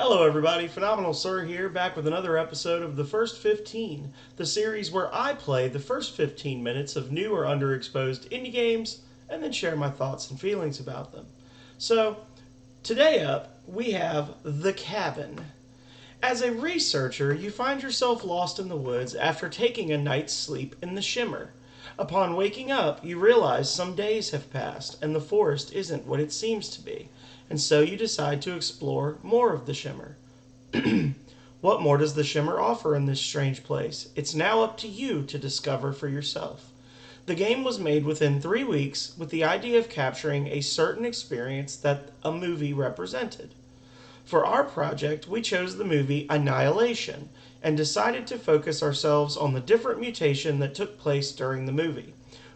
Hello everybody, Phenomenal Sir here, back with another episode of The First 15, the series where I play the first 15 minutes of new or underexposed indie games and then share my thoughts and feelings about them. So, today up, we have The Cabin. As a researcher, you find yourself lost in the woods after taking a night's sleep in the shimmer. Upon waking up, you realize some days have passed and the forest isn't what it seems to be, and so you decide to explore more of the shimmer. What more does the shimmer offer in this strange place? It's now up to you to discover for yourself. The game was made within 3 weeks with the idea of capturing a certain experience that a movie represented. For our project, we chose the movie Annihilation and decided to focus ourselves on the different mutation that took place during the movie.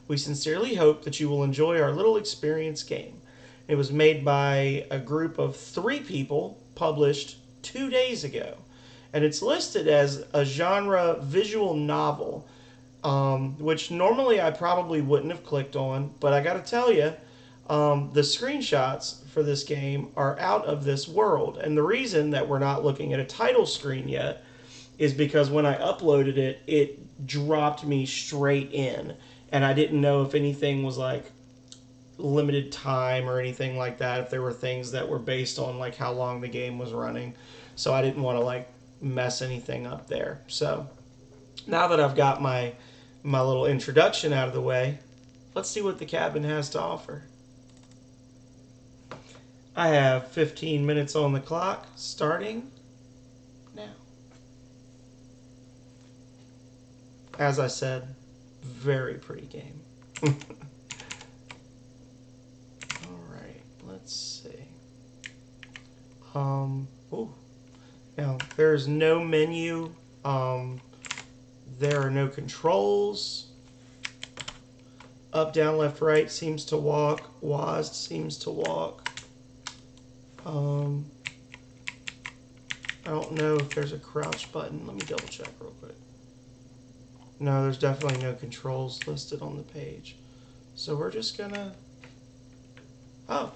We sincerely hope that you will enjoy our little experience game. It was made by a group of 3 people, published 2 days ago, and it's listed as a genre visual novel, which normally I probably wouldn't have clicked on, but I gotta tell you, the screenshots for this game are out of this world. And the reason that we're not looking at a title screen yet is because when I uploaded it, it dropped me straight in. And I didn't know if anything was like limited time or anything like that, if there were things that were based on like how long the game was running. So I didn't want to like mess anything up there. So now that I've got my little introduction out of the way, let's see what the cabin has to offer. I have 15 minutes on the clock, starting now. As I said, very pretty game. Alright, let's see. Now, there's no menu. There are no controls. Up, down, left, right seems to walk. WASD seems to walk. I don't know if there's a crouch button. Let me double check real quick. No, there's definitely no controls listed on the page. So we're just gonna... Oh,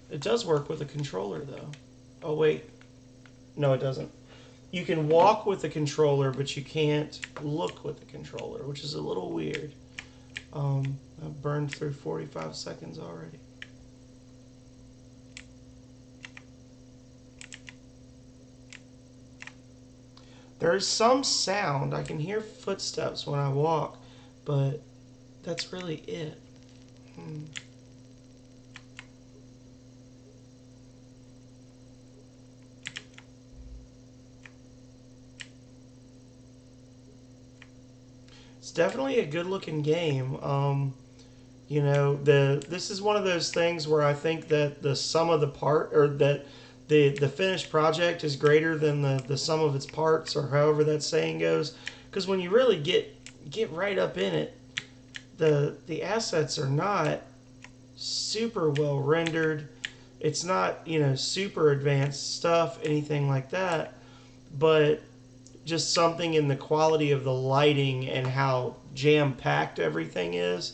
it does work with a controller though. Oh wait, no it doesn't. You can walk with the controller, but you can't look with the controller, which is a little weird. I've burned through 45 seconds already. There is some sound. I can hear footsteps when I walk, but that's really it. It's definitely a good-looking game. You know, this is one of those things where I think that the sum of the part, or that the finished project is greater than the sum of its parts, or however that saying goes. Because when you really get right up in it, the assets are not super well rendered. It's not, you know, super advanced stuff, anything like that. But just something in the quality of the lighting and how jam-packed everything is,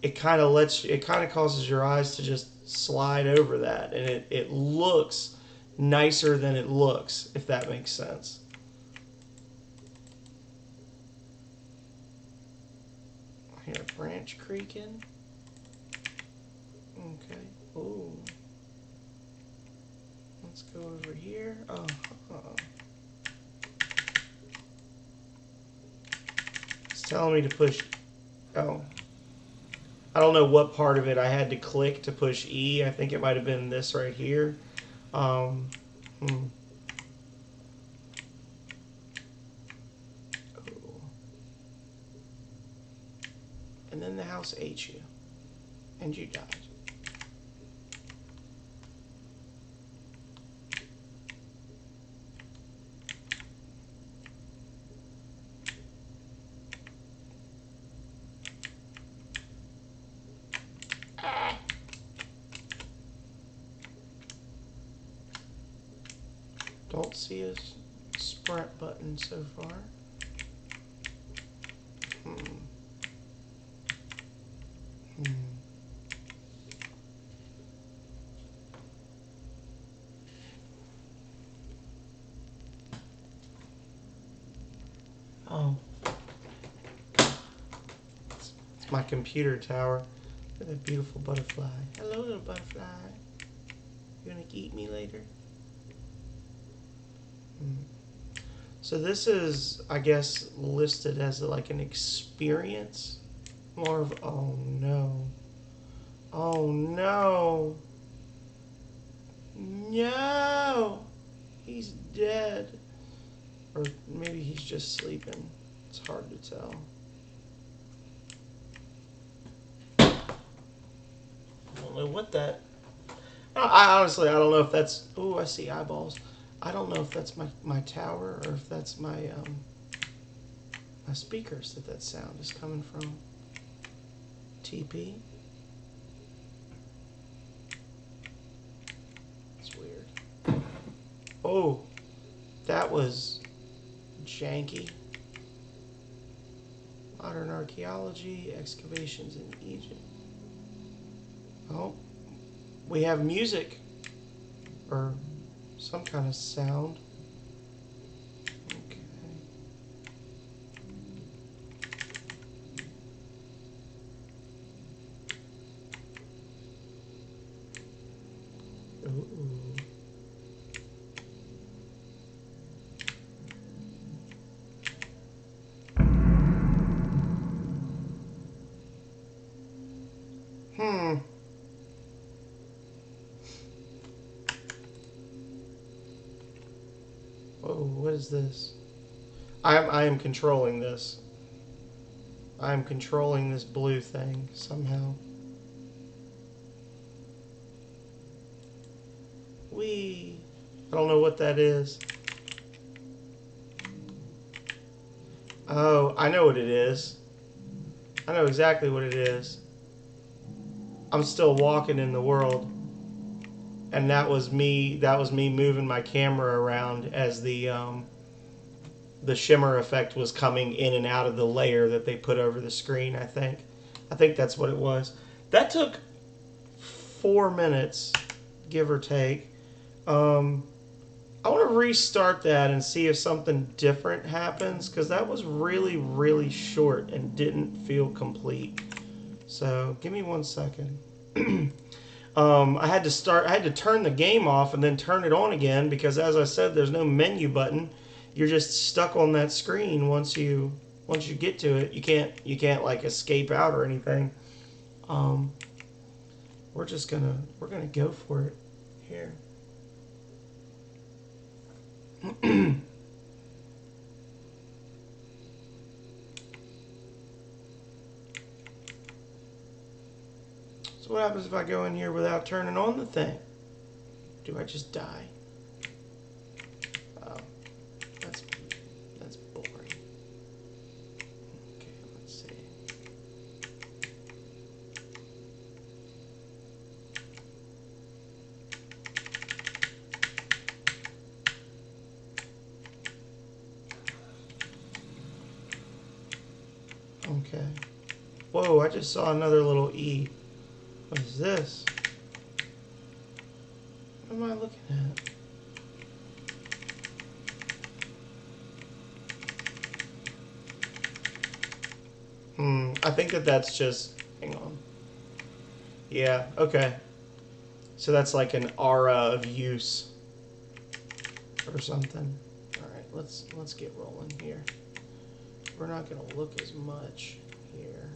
it kind of causes your eyes to just slide over that, and it looks nicer than it looks, if that makes sense. I hear a branch creaking. Okay. Ooh. Let's go over here. Oh. It's telling me to push. Oh. I don't know what part of it I had to click to push E. I think it might have been this right here. Oh. And then the house ate you. And you died. Don't see a sprint button so far. It's my computer tower. Look at that beautiful butterfly. Hello, little butterfly. You gonna eat me later? So this is, I guess, listed as like an experience. More of, oh no. Oh no. No. He's dead. Or maybe he's just sleeping. It's hard to tell. I don't know what that... I honestly, I don't know if that's... Oh, I see eyeballs. I don't know if that's my tower or if that's my my speakers that sound is coming from. TP. It's weird. Oh, that was janky. Modern archaeology, excavations in Egypt. Oh, we have music or some kind of sound. Okay. Ooh. Whoa, what is this? I am controlling this. I am controlling this blue thing somehow. Whee! I don't know what that is. Oh, I know what it is. I know exactly what it is. I'm still walking in the world. And that was me moving my camera around as the shimmer effect was coming in and out of the layer that they put over the screen, I think. I think that's what it was. That took 4 minutes, give or take. I want to restart that and see if something different happens, because that was really, really short and didn't feel complete. So give me 1 second. I had to turn the game off and then turn it on again, because as I said, there's no menu button. You're just stuck on that screen once you get to it. You can't like escape out or anything. We're gonna go for it here. So what happens if I go in here without turning on the thing? Do I just die? Oh, that's boring. Okay, let's see. Okay. Whoa, I just saw another little E. What is this? What am I looking at? I think that's just... Hang on. Yeah, okay. So that's like an aura of use or something. Alright, let's get rolling here. We're not going to look as much here.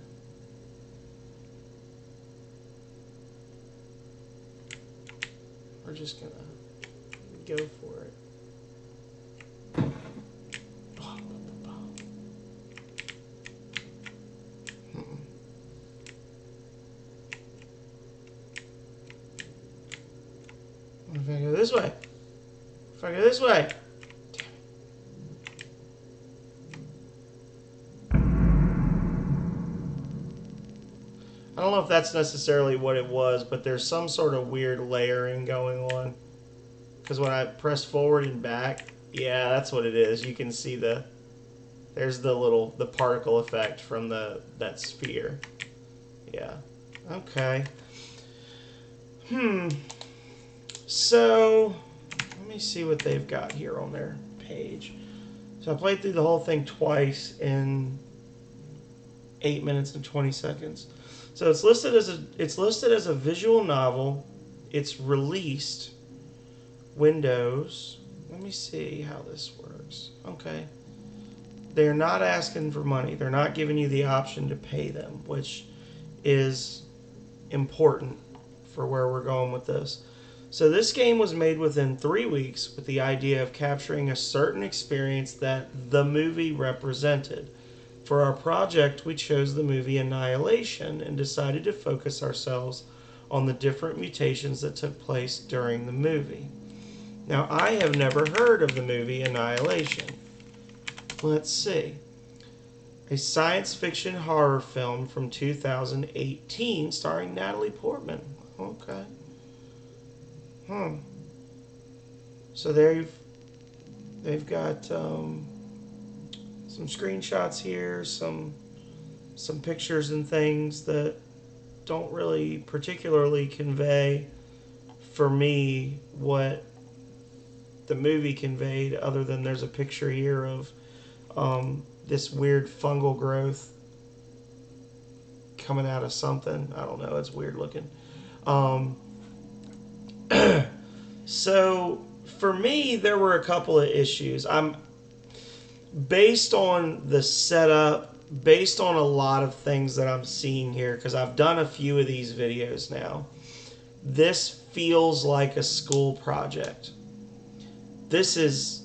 We're just going to go for it. What if I go this way? If I go this way? I don't know if that's necessarily what it was, but there's some sort of weird layering going on. Because when I press forward and back, yeah, that's what it is. You can see there's the particle effect from that sphere. Yeah. Okay. So, let me see what they've got here on their page. So I played through the whole thing twice in 8 minutes and 20 seconds. So it's listed as a visual novel. It's released Windows. Let me see how this works. Okay. They're not asking for money. They're not giving you the option to pay them, which is important for where we're going with this. So this game was made within 3 weeks with the idea of capturing a certain experience that the movie represented. For our project, we chose the movie Annihilation and decided to focus ourselves on the different mutations that took place during the movie. Now, I have never heard of the movie Annihilation. Let's see. A science fiction horror film from 2018 starring Natalie Portman. Okay. So they've got some screenshots here, some pictures and things that don't really particularly convey for me what the movie conveyed, other than there's a picture here of this weird fungal growth coming out of something. I don't know. It's weird looking. So for me, there were a couple of issues. Based on the setup, based on a lot of things that I'm seeing here, because I've done a few of these videos now, this feels like a school project. This is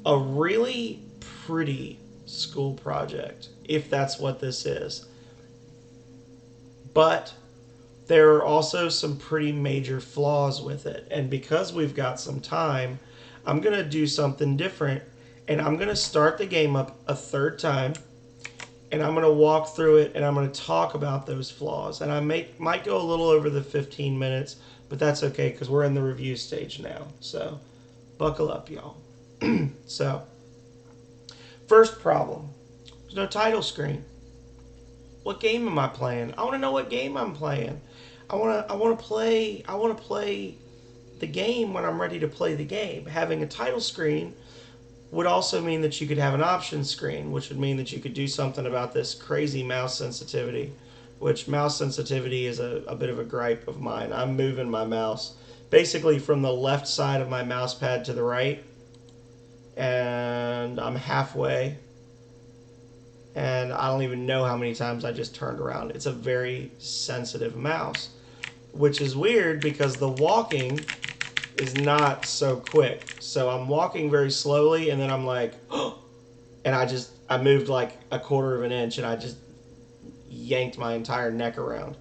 a really pretty school project, if that's what this is. But there are also some pretty major flaws with it. And because we've got some time, I'm going to do something different. And I'm going to start the game up a third time. And I'm going to walk through it and I'm going to talk about those flaws. And I might go a little over the 15 minutes, but that's okay because we're in the review stage now. So buckle up, y'all. So, first problem. There's no title screen. What game am I playing? I want to know what game I'm playing. I want to play the game when I'm ready to play the game. Having a title screen would also mean that you could have an option screen, which would mean that you could do something about this crazy mouse sensitivity, which mouse sensitivity is a bit of a gripe of mine. I'm moving my mouse basically from the left side of my mouse pad to the right, and I'm halfway. And I don't even know how many times I just turned around. It's a very sensitive mouse, which is weird because the walking is not so quick. So I'm walking very slowly, and then I'm like, oh, and I moved like a quarter of an inch, and I just yanked my entire neck around.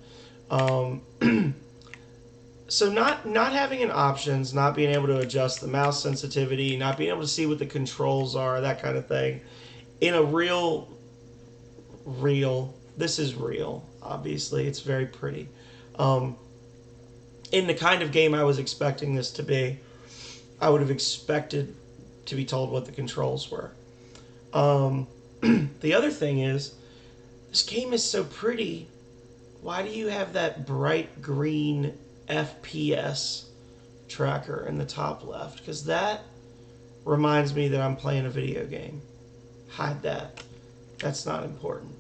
So not having an options, not being able to adjust the mouse sensitivity, not being able to see what the controls are, that kind of thing, in a real, this is real, obviously, it's very pretty. In the kind of game I was expecting this to be, I would have expected to be told what the controls were. The other thing is, this game is so pretty. Why do you have that bright green FPS tracker in the top left? Because that reminds me that I'm playing a video game. Hide that. That's not important.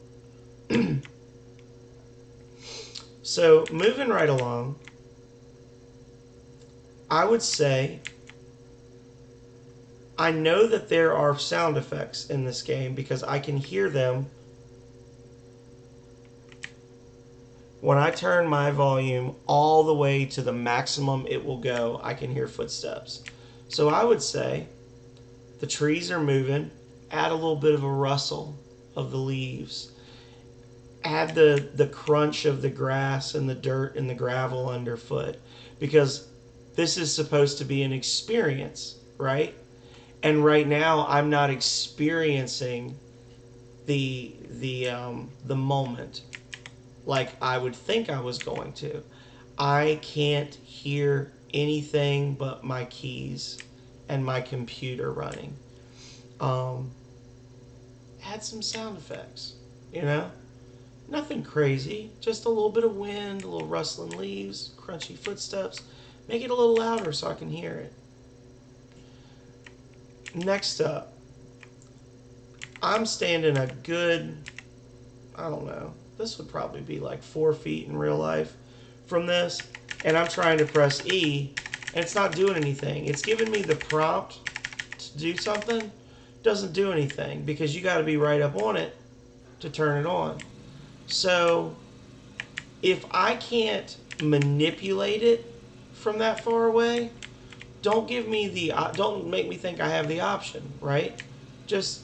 So, moving right along, I would say I know that there are sound effects in this game because I can hear them when I turn my volume all the way to the maximum it will go. I can hear footsteps. So I would say the trees are moving. Add a little bit of a rustle of the leaves. Add the crunch of the grass and the dirt and the gravel underfoot, because this is supposed to be an experience, right? And right now I'm not experiencing the moment like I would think I was going to. I can't hear anything but my keys and my computer running. Add some sound effects, you know? Nothing crazy, just a little bit of wind, a little rustling leaves, crunchy footsteps. Make it a little louder so I can hear it. Next up, I'm standing a good I don't know. This would probably be like 4 feet in real life from this. And I'm trying to press E, and it's not doing anything. It's giving me the prompt to do something. Doesn't do anything because you got to be right up on it to turn it on. So if I can't manipulate it from that far away, don't make me think I have the option, right? Just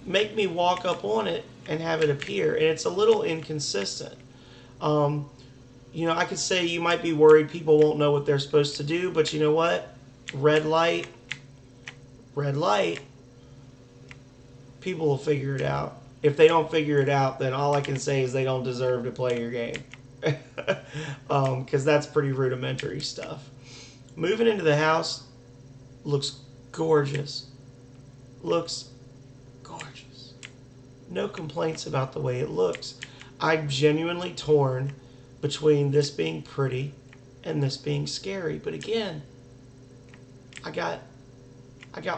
make me walk up on it and have it appear. And it's a little inconsistent. I could say you might be worried people won't know what they're supposed to do, but you know what? Red light, people will figure it out. If they don't figure it out, then all I can say is they don't deserve to play your game. Because that's pretty rudimentary stuff. Moving into the house looks gorgeous. Looks gorgeous. No complaints about the way it looks. I'm genuinely torn between this being pretty and this being scary. But again, I got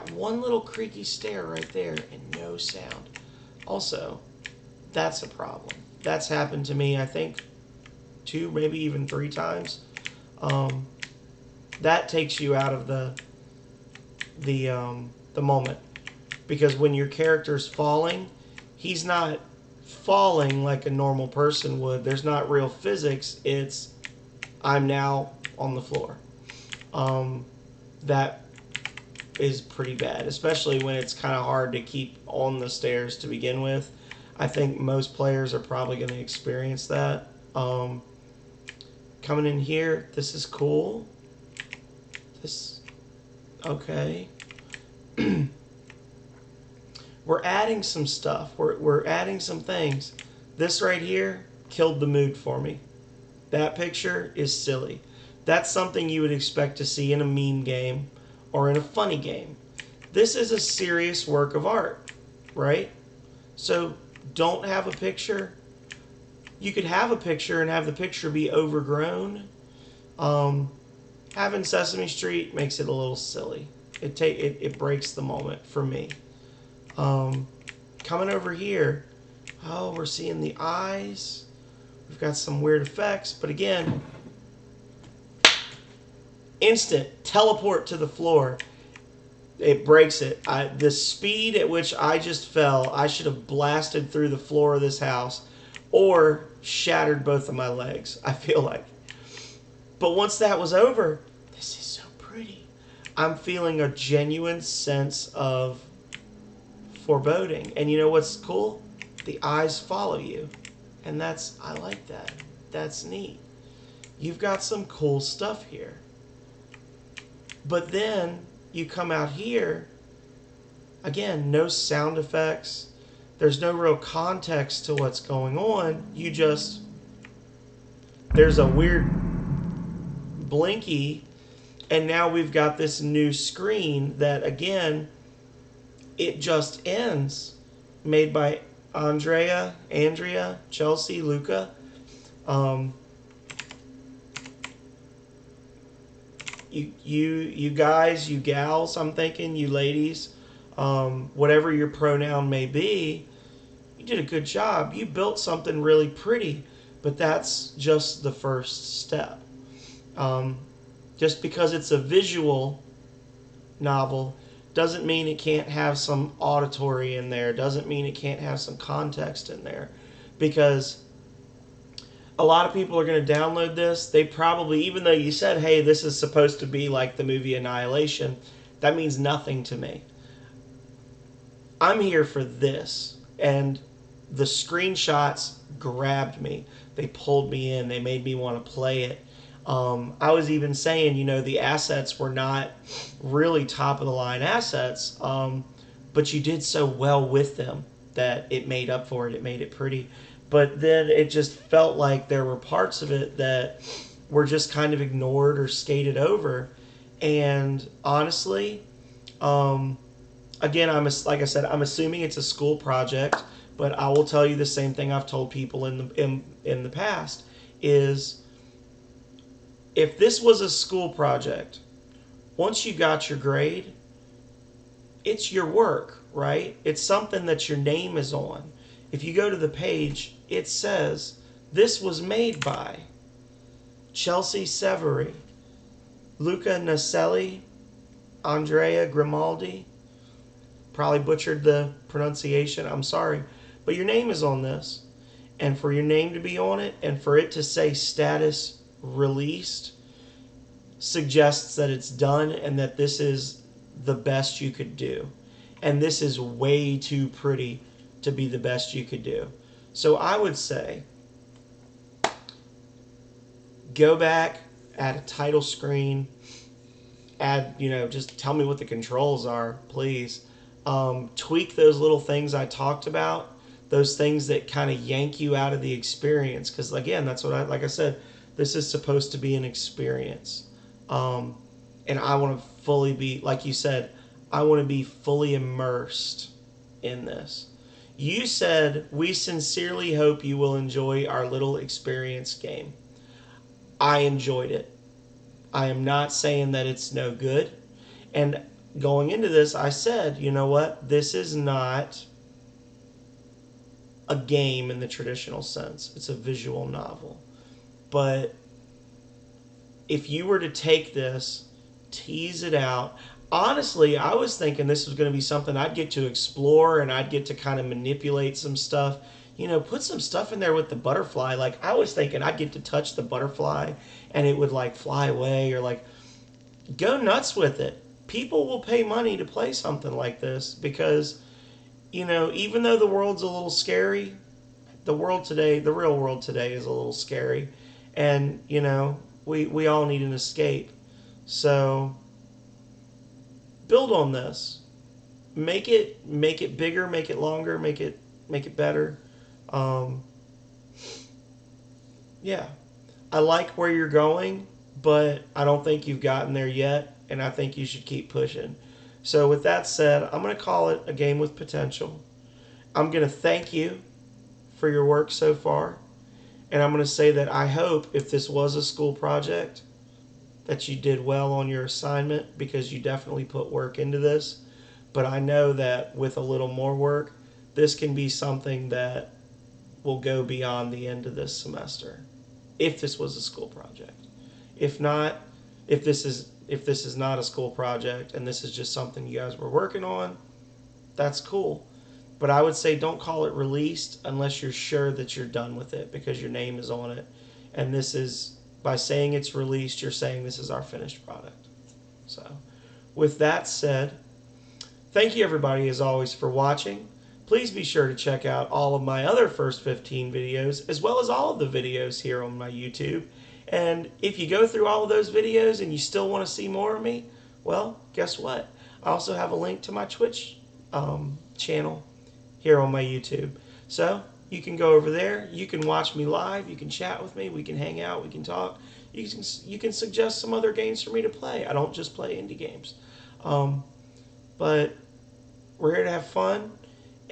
one little creaky stair right there and no sound. Also, that's a problem. That's happened to me, I think, 2, maybe even 3 times. That takes you out of the moment, because when your character's falling, he's not falling like a normal person would. There's not real physics. It's I'm now on the floor. That is pretty bad, especially when it's kind of hard to keep on the stairs to begin with. I think most players are probably going to experience that. Coming in here, this is cool. Okay. We're adding some stuff. We're adding some things. This right here killed the mood for me. That picture is silly. That's something you would expect to see in a meme game or in a funny game. This is a serious work of art, right? So don't have a picture. You could have a picture and have the picture be overgrown. Having Sesame Street makes it a little silly. It breaks the moment for me. Coming over here, we're seeing the eyes. We've got some weird effects, but again, instant teleport to the floor. It breaks it. The speed at which I just fell, I should have blasted through the floor of this house or shattered both of my legs, I feel like. But once that was over, this is so pretty. I'm feeling a genuine sense of foreboding. And you know what's cool? The eyes follow you. And I like that. That's neat. You've got some cool stuff here. But then you come out here, again, no sound effects. There's no real context to what's going on. There's a weird blinky, and now we've got this new screen that, again, it just ends. Made by Andrea, Chelsea, Luca. You guys, you gals, I'm thinking, you ladies, whatever your pronoun may be, you did a good job. You built something really pretty, but that's just the first step. Just because it's a visual novel doesn't mean it can't have some auditory in there, doesn't mean it can't have some context in there, because a lot of people are going to download this. They probably, even though you said, hey, this is supposed to be like the movie Annihilation, that means nothing to me. I'm here for this. And the screenshots grabbed me. They pulled me in. They made me want to play it. I was even saying, the assets were not really top of the line assets, but you did so well with them that it made up for it. It made it pretty. But then it just felt like there were parts of it that were just kind of ignored or skated over. And honestly, again, like I said, I'm assuming it's a school project, but I will tell you the same thing I've told people in the past is, if this was a school project, once you got your grade, it's your work, right? It's something that your name is on. if you go to the page, it says this was made by Chelsea Severi, Luca Naselli, Andrea Grimaldi. Probably butchered the pronunciation. I'm sorry. But your name is on this. And for your name to be on it and for it to say status released suggests that it's done and that this is the best you could do. And this is way too pretty to be the best you could do. So I would say go back, add a title screen, add, just tell me what the controls are, please. Tweak those little things I talked about, those things that kind of yank you out of the experience. Because, again, that's what like I said, this is supposed to be an experience. And I want to fully be, like you said, I want to be fully immersed in this. You said, we sincerely hope you will enjoy our little experience game. I enjoyed it. I am not saying that it's no good. And going into this, I said, you know what? This is not a game in the traditional sense. It's a visual novel. But if you were to take this, tease it out, honestly, I was thinking this was going to be something I'd get to explore and I'd get to kind of manipulate some stuff. Put some stuff in there with the butterfly. Like, I was thinking I'd get to touch the butterfly and it would, like, fly away, or, like, go nuts with it. People will pay money to play something like this because, even though the world's a little scary, the real world today is a little scary. And, we all need an escape. So build on this. Make it bigger, make it longer, make it better. Yeah. I like where you're going, but I don't think you've gotten there yet, and I think you should keep pushing. So with that said, I'm going to call it a game with potential. I'm going to thank you for your work so far, and I'm going to say that I hope if this was a school project that you did well on your assignment, because you definitely put work into this. But I know that with a little more work, this can be something that will go beyond the end of this semester, if this was a school project. If not, if this is not a school project and this is just something you guys were working on, that's cool. But I would say don't call it released unless you're sure that you're done with it, because your name is on it. And this is, by saying it's released, you're saying this is our finished product. So with that said, thank you everybody as always for watching. Please be sure to check out all of my other First 15 videos, as well as all of the videos here on my YouTube. And if you go through all of those videos and you still want to see more of me, well, guess what? I also have a link to my Twitch channel here on my YouTube. So you can go over there, you can watch me live, you can chat with me, we can hang out, we can talk. You can suggest some other games for me to play. I don't just play indie games. But we're here to have fun.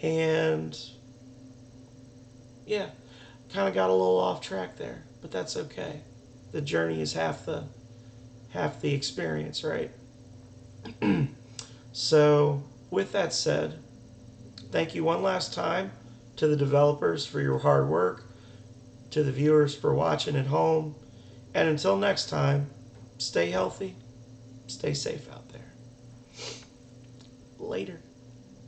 And yeah, kind of got a little off track there, but that's okay. The journey is half the experience, right? So with that said, thank you one last time to the developers for your hard work, to the viewers for watching at home, and until next time, stay healthy, stay safe out there. Later.